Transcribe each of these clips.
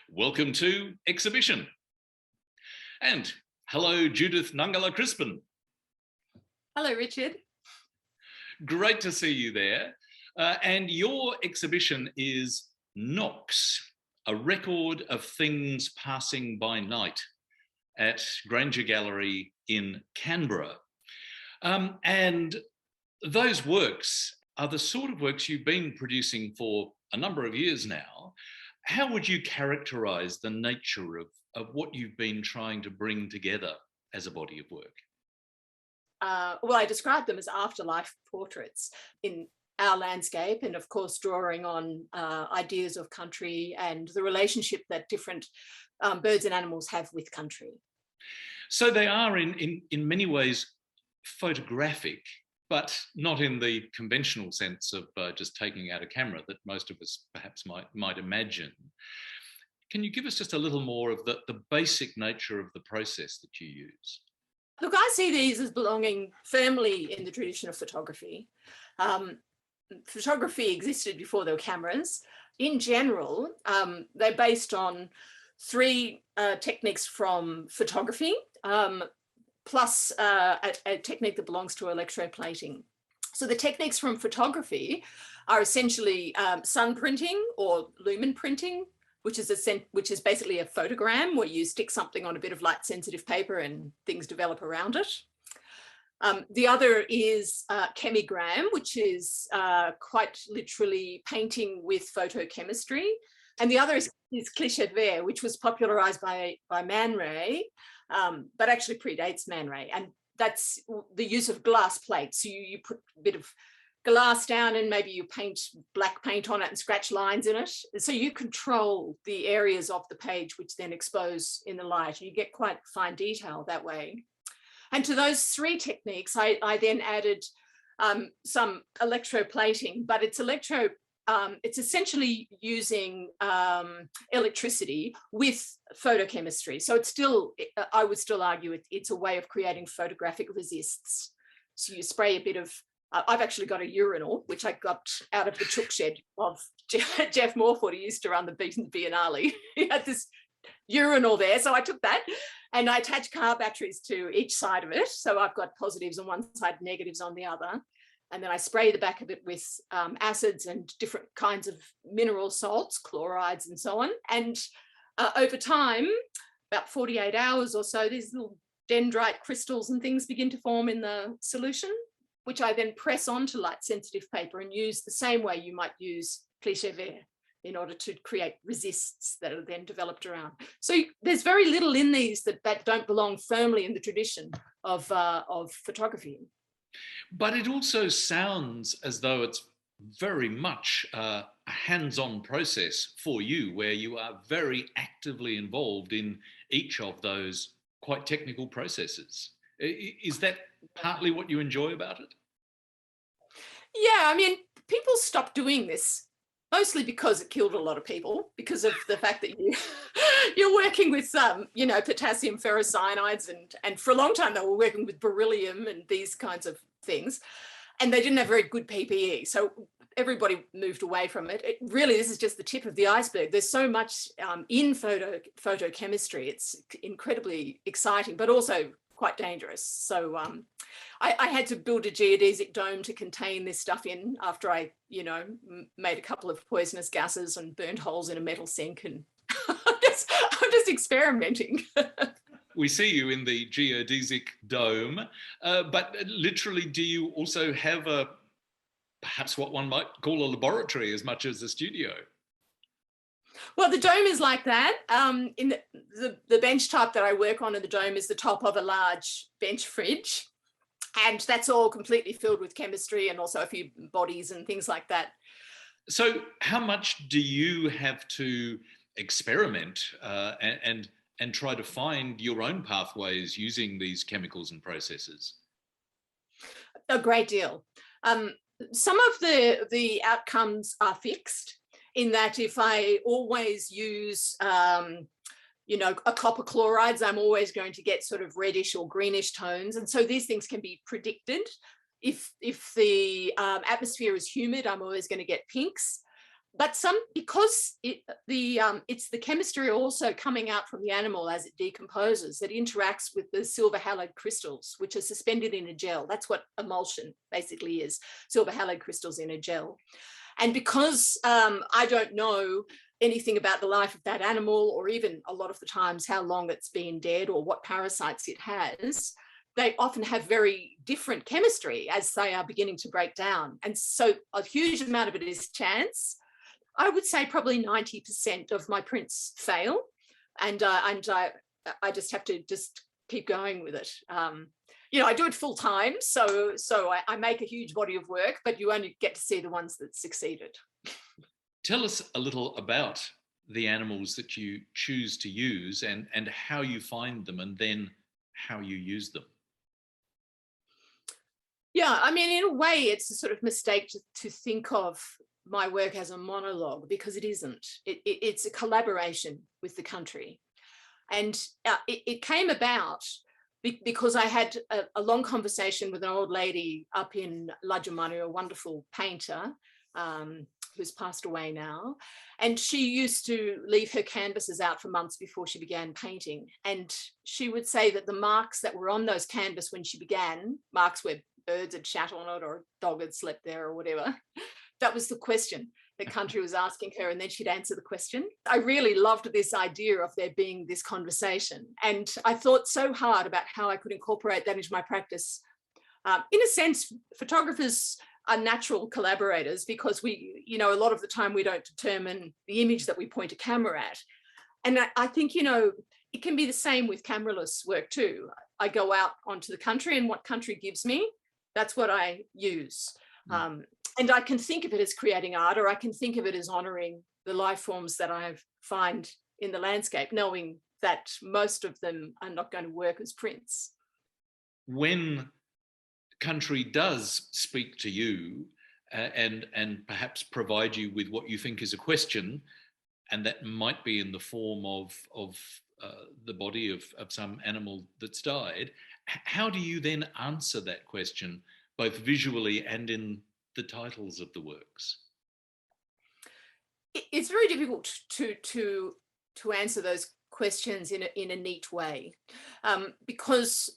Welcome to Exhibition. And hello, Judith Nangala Crispin. Hello, Richard. Great to see you there. And your exhibition is Knocks, a record of things passing by night at Granger Gallery in Canberra. And those works are the sort of works you've been producing for a number of years now. How would you characterise the nature of what you've been trying to bring together as a body of work? Well, I describe them as afterlife portraits in our landscape, and of course drawing on ideas of country and the relationship that different birds and animals have with country. So they are in many ways photographic, but not in the conventional sense of just taking out a camera that most of us perhaps might imagine. Can you give us just a little more of the basic nature of the process that you use? Look, I see these as belonging firmly in the tradition of photography. Photography existed before there were cameras. In general, they're based on three techniques from photography, plus a technique that belongs to electroplating. So the techniques from photography are essentially sun printing or lumen printing, which is basically a photogram where you stick something on a bit of light sensitive paper and things develop around it. The other is chemigram, which is quite literally painting with photochemistry. And the other is cliché vert, which was popularized by Man Ray, but actually predates Man Ray. And that's the use of glass plates. So you put a bit of glass down and maybe you paint black paint on it and scratch lines in it. So you control the areas of the page which then expose in the light. You get quite fine detail that way. And to those three techniques, I then added some electroplating, but it's essentially using electricity with photochemistry. So it's still, I would still argue it's a way of creating photographic resists. So you spray a bit of, I've actually got a urinal, which I got out of the chook shed of Jeff Morecroft, who used to run the Biennale. He had this urinal there. So I took that and I attached car batteries to each side of it. So I've got positives on one side, negatives on the other. And then I spray the back of it with acids and different kinds of mineral salts, chlorides and so on. And over time, about 48 hours or so, these little dendrite crystals and things begin to form in the solution, which I then press onto light sensitive paper and use the same way you might use cliché vert in order to create resists that are then developed around. So there's very little in these that don't belong firmly in the tradition of photography. But it also sounds as though it's very much a hands-on process for you, where you are very actively involved in each of those quite technical processes. Is that partly what you enjoy about it? Yeah, I mean, people stopped doing this mostly because it killed a lot of people, because of the fact that you're working with potassium ferrocyanides, and for a long time they were working with beryllium and these kinds of things, and they didn't have very good PPE. So everybody moved away from it. Really, this is just the tip of the iceberg. There's so much in photochemistry. It's incredibly exciting, but also quite dangerous. So I had to build a geodesic dome to contain this stuff in after I, made a couple of poisonous gases and burned holes in a metal sink, and I'm just experimenting. We see you in the geodesic dome, but literally, do you also have perhaps what one might call a laboratory as much as a studio? Well, the dome is like that. In the bench type that I work on in the dome is the top of a large bench fridge. And that's all completely filled with chemistry and also a few bodies and things like that. So how much do you have to experiment and try to find your own pathways using these chemicals and processes? A great deal. Some of the outcomes are fixed, in that if I always use a copper chlorides, I'm always going to get sort of reddish or greenish tones. And so these things can be predicted. If the atmosphere is humid, I'm always going to get pinks. But because it's the chemistry also coming out from the animal as it decomposes that interacts with the silver halide crystals, which are suspended in a gel. That's what emulsion basically is, silver halide crystals in a gel. And because I don't know anything about the life of that animal, or even a lot of the times how long it's been dead or what parasites it has, they often have very different chemistry as they are beginning to break down. And so a huge amount of it is chance. I would say probably 90% of my prints fail, and I just have to keep going with it. I do it full time, so I make a huge body of work, but you only get to see the ones that succeeded. Tell us a little about the animals that you choose to use and how you find them, and then how you use them. Yeah, I mean, in a way, it's a sort of mistake to think of my work as a monologue, because it isn't. It's a collaboration with the country. And it came about because I had a long conversation with an old lady up in Lajumani, a wonderful painter who's passed away now. And she used to leave her canvases out for months before she began painting. And she would say that the marks that were on those canvas when she began, marks where birds had shat on it or a dog had slept there or whatever, that was the question the country was asking her, and then she'd answer the question. I really loved this idea of there being this conversation, and I thought so hard about how I could incorporate that into my practice. In a sense, photographers are natural collaborators, because we, a lot of the time we don't determine the image that we point a camera at. And I think, it can be the same with cameraless work too. I go out onto the country, and what country gives me, that's what I use. And I can think of it as creating art, or I can think of it as honoring the life forms that I find in the landscape, knowing that most of them are not going to work as prints. When country does speak to you and perhaps provide you with what you think is a question, and that might be in the form of the body of some animal that's died, how do you then answer that question, both visually and in the titles of the works? It's very difficult to answer those questions in a neat way, because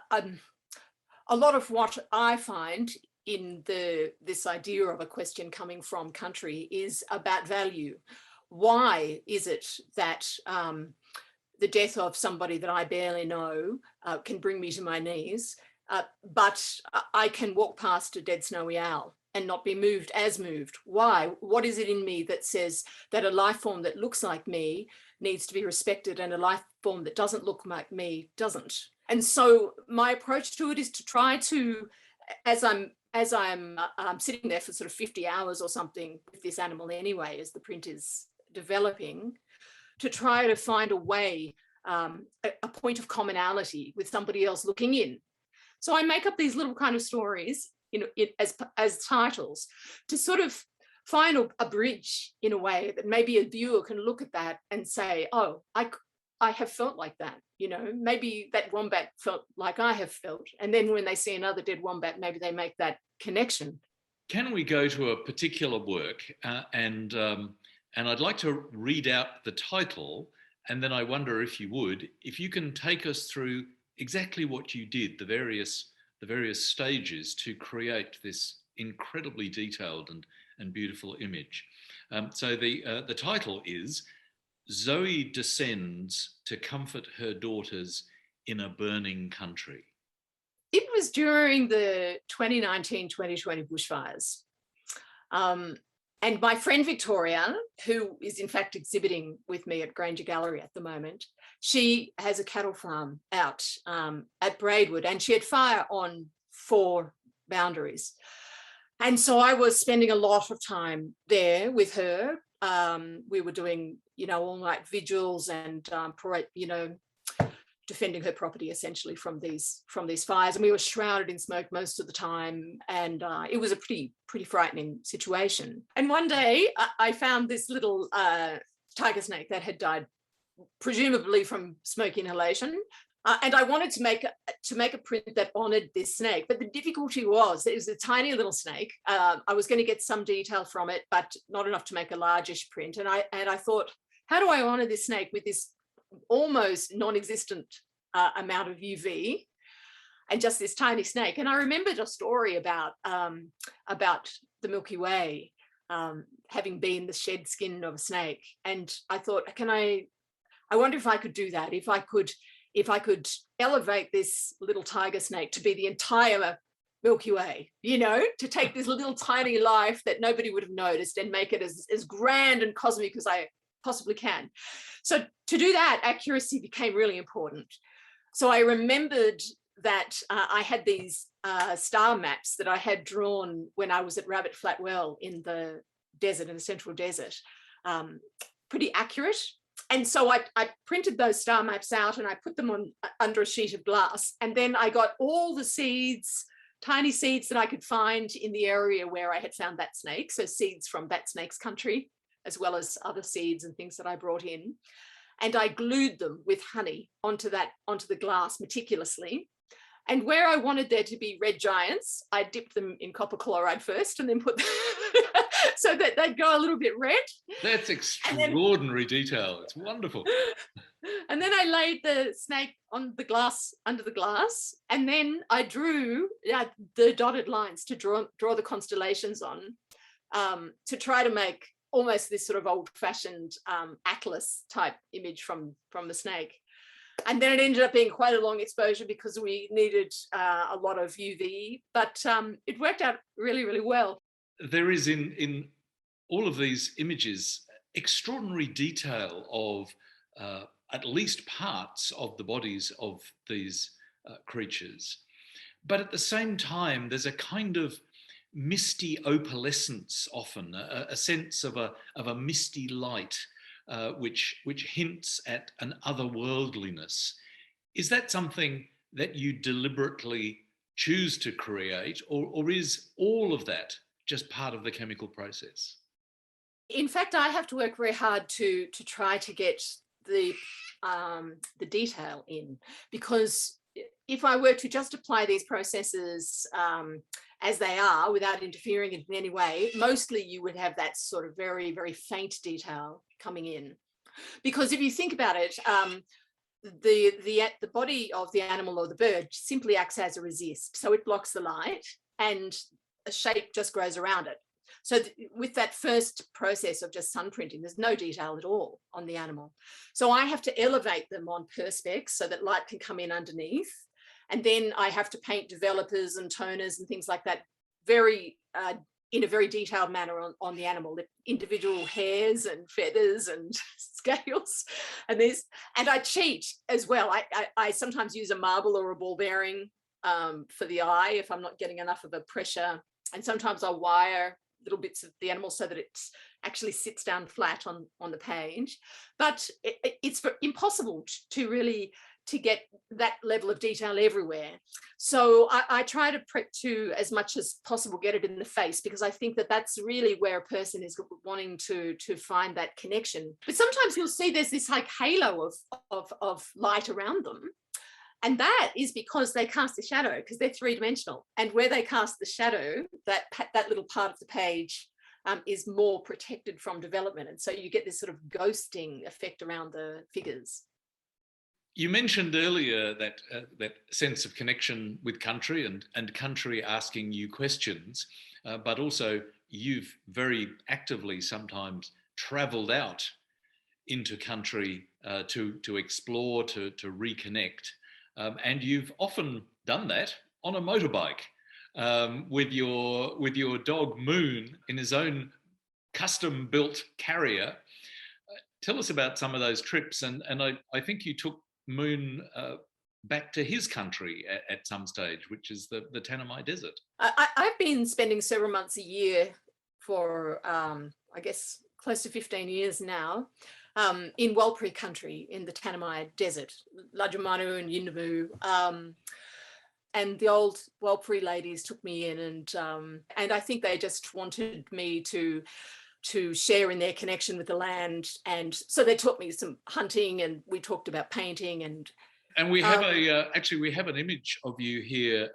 a lot of what I find in this idea of a question coming from country is about value. Why is it that the death of somebody that I barely know can bring me to my knees, but I can walk past a dead snowy owl and not be moved as moved? Why? What is it in me that says that a life form that looks like me needs to be respected, and a life form that doesn't look like me doesn't? And so my approach to it is to try to, as I'm sitting there for sort of 50 hours or something with this animal anyway, as the print is developing, to try to find a way, a point of commonality with somebody else looking in. So I make up these little kind of stories, as titles, to sort of find a bridge in a way that maybe a viewer can look at that and say, oh, I have felt like that. Maybe that wombat felt like I have felt. And then when they see another dead wombat, maybe they make that connection. Can we go to a particular work and I'd like to read out the title, and then I wonder if you can take us through exactly what you did, the various stages to create this incredibly detailed and beautiful image. So the title is Zoe Descends to Comfort Her Daughters in a Burning Country. It was during the 2019-2020 bushfires. And my friend Victoria, who is in fact exhibiting with me at Granger Gallery at the moment, she has a cattle farm out at Braidwood, and she had fire on 4 boundaries. And so I was spending a lot of time there with her. We were doing, all night vigils and, defending her property essentially from these fires. And we were shrouded in smoke most of the time. And it was a pretty frightening situation. And one day I found this little tiger snake that had died presumably from smoke inhalation. And I wanted to make a print that honored this snake. But the difficulty was it was a tiny little snake. I was going to get some detail from it, but not enough to make a largish print. And I thought, how do I honor this snake with this almost non-existent amount of UV and just this tiny snake? And I remembered a story about the Milky Way having been the shed skin of a snake. And I thought, I wonder if I could do that, if I could elevate this little tiger snake to be the entire Milky Way, to take this little tiny life that nobody would have noticed and make it as grand and cosmic as I possibly can. So to do that, accuracy became really important. So I remembered that I had these star maps that I had drawn when I was at Rabbit Flat Well in the desert, in the central desert, pretty accurate. And so I printed those star maps out and I put them on under a sheet of glass. And then I got all the seeds, tiny seeds that I could find in the area where I had found that snake. So seeds from that snake's country, as well as other seeds and things that I brought in. And I glued them with honey onto the glass meticulously. And where I wanted there to be red giants, I dipped them in copper chloride first and then put so that they'd go a little bit red. That's extraordinary detail. It's wonderful. And then I laid the snake on the glass, under the glass, and then I drew the dotted lines to draw the constellations on, to try to make almost this sort of old-fashioned atlas type image from the snake. And then it ended up being quite a long exposure because we needed a lot of UV, but it worked out really, really well. There is in all of these images extraordinary detail of at least parts of the bodies of these creatures. But at the same time, there's a kind of misty opalescence often, a sense of a misty light, which hints at an otherworldliness. Is that something that you deliberately choose to create, or is all of that just part of the chemical process? In fact, I have to work very hard to try to get the detail in, because if I were to just apply these processes as they are without interfering in any way, mostly you would have that sort of very, very faint detail coming in. Because if you think about it, the body of the animal or the bird simply acts as a resist. So it blocks the light and a shape just grows around it. So with that first process of just sun printing, there's no detail at all on the animal. So I have to elevate them on perspex so that light can come in underneath. And then I have to paint developers and toners and things like that in a very detailed manner on the animal, the individual hairs and feathers and scales and this. And I cheat as well. I sometimes use a marble or a ball bearing for the eye if I'm not getting enough of a pressure. And sometimes I'll wire little bits of the animal so that it actually sits down flat on the page. But it's impossible to get that level of detail everywhere. So I try to as much as possible, get it in the face, because I think that that's really where a person is wanting to find that connection. But sometimes you'll see there's this like halo of light around them. And that is because they cast a shadow, because they're three-dimensional. And where they cast the shadow, that little part of the page is more protected from development. And so you get this sort of ghosting effect around the figures. You mentioned earlier that sense of connection with country and country asking you questions, but also you've very actively sometimes travelled out into country to explore, to reconnect. And you've often done that on a motorbike with your dog Moon in his own custom-built carrier. Tell us about some of those trips, and I think you took Moon back to his country at some stage, which is the Tanami Desert. I've been spending several months a year for, I guess, close to 15 years now, in Walpuri country in the Tanami Desert, Lajamanu and Yindamu. And the old Walpuri ladies took me in, and I think they just wanted me to to share in their connection with the land. And so they taught me some hunting, and we talked about painting. And we have actually we have an image of you here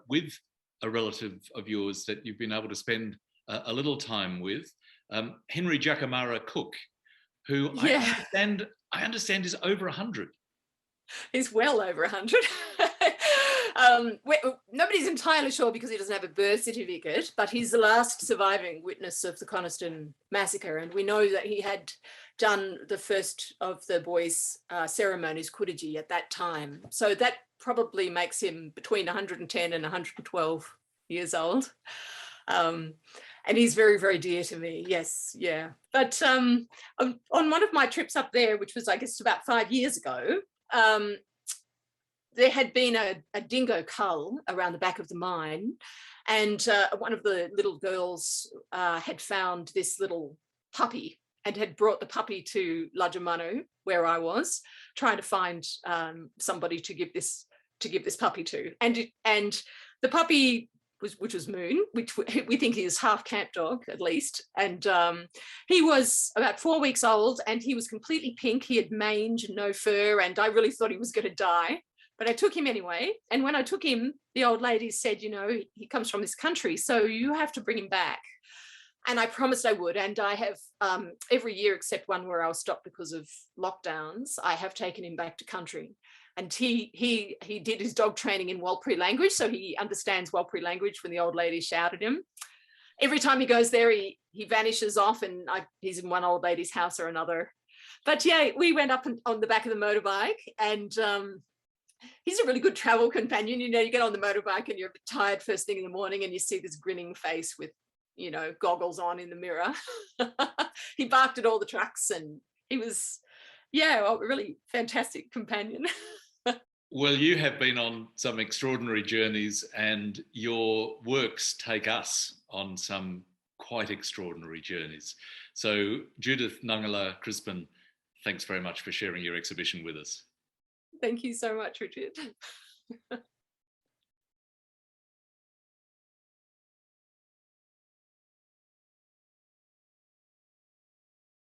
with a relative of yours that you've been able to spend a little time with, Henry Jacamara Cook, who I understand is over 100. He's well over 100. Nobody's entirely sure because he doesn't have a birth certificate, but he's the last surviving witness of the Coniston massacre. And we know that he had done the first of the boys' ceremonies, Kudiji, at that time. So that probably makes him between 110 and 112 years old. And he's very, very dear to me. Yes, yeah. But on one of my trips up there, which was, I guess, about 5 years ago, there had been a dingo cull around the back of the mine, and one of the little girls had found this little puppy and had brought the puppy to Lajamanu, where I was, trying to find somebody to give this puppy to. And the puppy, which was Moon, which we think he is half camp dog at least. And he was about 4 weeks old, and he was completely pink. He had mange and no fur, and I really thought he was going to die. But I took him anyway. And when I took him, the old lady said, you know, he comes from this country, so you have to bring him back. And I promised I would. And I have every year except one where I was stopped because of lockdowns, I have taken him back to country. And he did his dog training in Warlpiri language, so he understands Warlpiri language when the old lady shouted him. Every time he goes there, he vanishes off, and he's in one old lady's house or another. But yeah, we went up on the back of the motorbike, and he's a really good travel companion. You know, you get on the motorbike and you're a bit tired first thing in the morning, and you see this grinning face with, you know, goggles on in the mirror. He barked at all the trucks, and he was, a really fantastic companion. Well, you have been on some extraordinary journeys, and your works take us on some quite extraordinary journeys. So Judith Nangala Crispin, thanks very much for sharing your exhibition with us. Thank you so much, Richard.